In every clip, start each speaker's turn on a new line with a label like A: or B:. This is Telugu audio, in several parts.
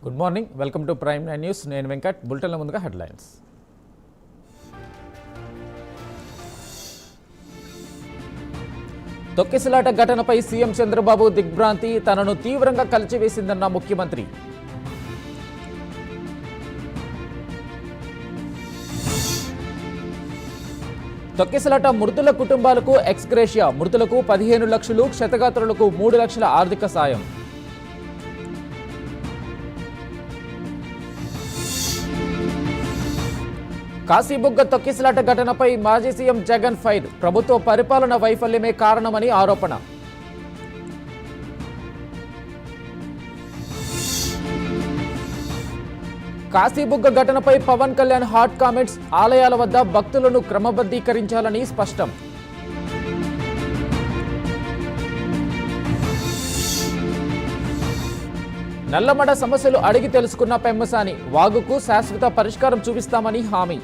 A: Good morning, welcome to prime 9 news. నేను వెంకట్. బులెటిన్ల ముందుగా హెడ్లైన్స్. తొక్కిసలాట ఘటనపై సీఎం చంద్రబాబు దిగ్భ్రాంతి, తనను తీవ్రంగా కలిచివేసిందన్న ముఖ్యమంత్రి. తొక్కిసలాట మృతుల కుటుంబాలకు ఎక్స్గ్రేషియా, మృతులకు 15 లక్షలు, క్షతగాత్రులకు 3 లక్షల ఆర్థిక సాయం. కాశీబుగ్గ తొక్కిసలాట ఘటనపై మాజీ సీఎం జగన్ ఫైర్, ప్రభుత్వ పరిపాలన వైఫల్యమే కారణమని ఆరోపణ. కాశీబుగ్గ ఘటనపై పవన్ కళ్యాణ్ హాట్ కామెంట్స్, ఆలయాల వద్ద భక్తులను క్రమబద్ధీకరించాలని స్పష్టం. నల్లమడ సమస్యలు అడిగి తెలుసుకున్న పెమ్మసాని, వాగుకు శాశ్వత పరిష్కారం చూపిస్తామని హామీ.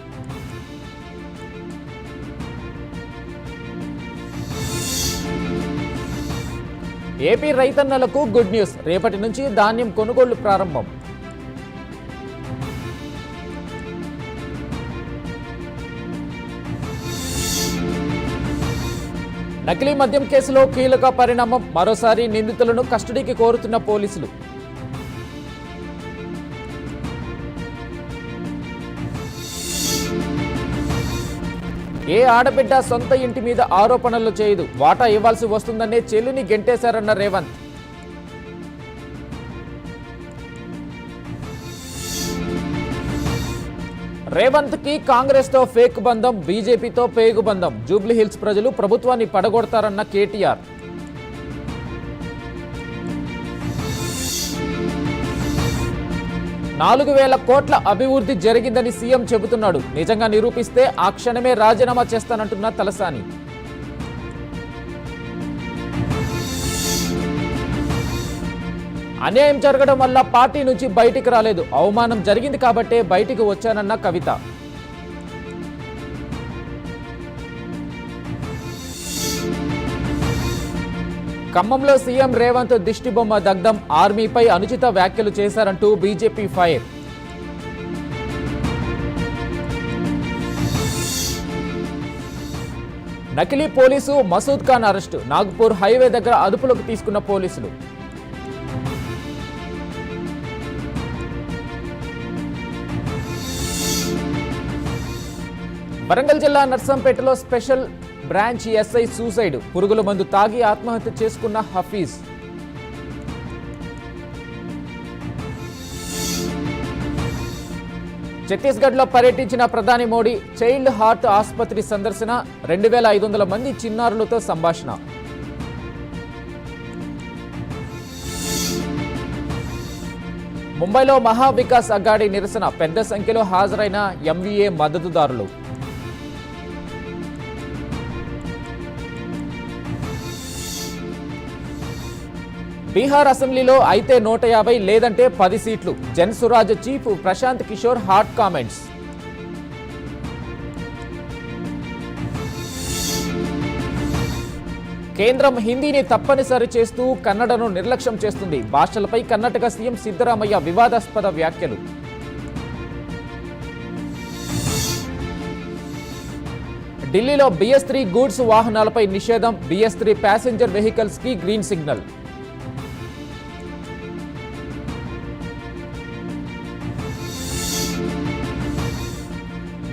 A: ఏపీ రైతన్నలకు గుడ్ న్యూస్, రేపటి నుంచి ధాన్యం కొనుగోళ్లు ప్రారంభం. నకిలీ మద్యం కేసులో కీలక పరిణామం, మరోసారి నిందితులను కస్టడీకి కోరుతున్న పోలీసులు. ఏ ఆడబిడ్డ సొంత ఇంటి మీద ఆరోపణలు చేయదు, వాటా ఇవ్వాల్సి వస్తుందనే చెల్లిని గెంటేశారన్న రేవంత్. రేవంత్ కి కాంగ్రెస్ తో ఫేక్ బంధం, బీజేపీతో పేగు బంధం, జూబ్లీ హిల్స్ ప్రజలు ప్రభుత్వాన్ని పడగొడతారన్న కేటీఆర్. 4,000 కోట్ల అభివృద్ధి జరిగిందని సీఎం చెబుతున్నాడు, నిజంగా నిరూపిస్తే ఆ క్షణమే రాజీనామా చేస్తానంటున్న తలసాని. అన్యాయం జరగడం వల్ల పార్టీ నుంచి బయటికి రాలేదు, అవమానం జరిగింది కాబట్టే బయటికి వచ్చానన్న కవిత. ఖమ్మంలో సీఎం రేవంత్ దిష్టిబొమ్మ దగ్ధం, ఆర్మీపై అనుచిత వ్యాఖ్యలు చేశారంటూ బీజేపీ ఫైర్. నకిలీ police Masood Khan arrest, Nagpur highway దగ్గర అదుపులోకి తీసుకున్న పోలీసులు. వరంగల్ జిల్లా నర్సంపేటలో స్పెషల్ బ్రాంచ్ ఎస్ఐ సూసైడ్, పురుగుల మందు తాగి ఆత్మహత్య చేసుకున్న హఫీజ్. ఛత్తీస్గఢ్లో పర్యటించిన ప్రధాని మోడీ, చైల్డ్ హార్ట్ ఆసుపత్రి సందర్శన, 2,500 మంది చిన్నారులతో సంభాషణ. ముంబైలో మహా వికాస్ అఘాడీ నిరసన, పెద్ద సంఖ్యలో హాజరైన ఎంవీఏ మద్దతుదారులు. బీహార్ అసెంబ్లీలో అయితే 150 లేదంటే 10 సీట్లు, Jan Suraaj chief Prashant Kishor hot comments. కేంద్రం హిందీని తప్పనిసరి చేస్తూ కన్నడను నిర్లక్ష్యం చేస్తుంది, భాషలపై కర్ణాటక సీఎం సిద్ధరామయ్య వివాదాస్పద వ్యాఖ్యలు. ఢిల్లీలో BS3 గూడ్స్ వాహనాలపై నిషేధం, BS3 ప్యాసింజర్ వెహికల్స్ కి గ్రీన్ సిగ్నల్.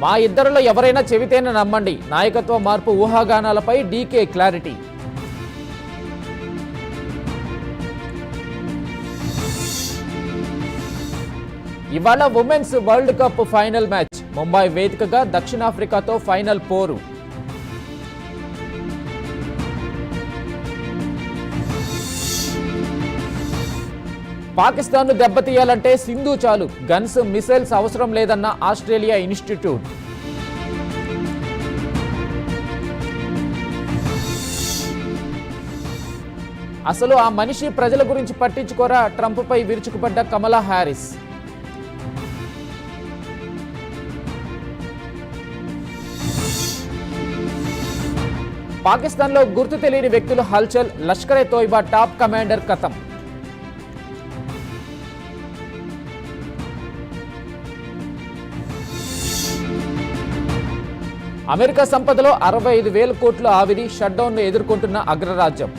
A: మా ఇద్దరిలో ఎవరైనా చెబితేనే నమ్మండి, నాయకత్వ మార్పు ఊహాగానాలపై డీకే క్లారిటీ. ఇవాళ women's world cup final match, Mumbai వేదికగా దక్షిణాఫ్రికాతో ఫైనల్ పోరు. పాకిస్తాన్ను దెబ్బతీయాలంటే సింధు చాలు, గన్స్ మిసైల్స్ అవసరం లేదన్న ఆస్ట్రేలియా ఇన్స్టిట్యూట్. అసలు ఆ మనిషి ప్రజల గురించి పట్టించుకోరా, ట్రంప్పై విరుచుకుపడ్డ కమలా హ్యారిస్. పాకిస్తాన్లో గుర్తు తెలియని వ్యక్తులు హల్చల్, లష్కరే తోయిబా టాప్ కమాండర్ ఖతం. అమెరికా సంపదలో 65,000 కోట్ల ఆవిరి, షట్డౌన్ను ఎదుర్కొంటున్న అగ్రరాజ్యం.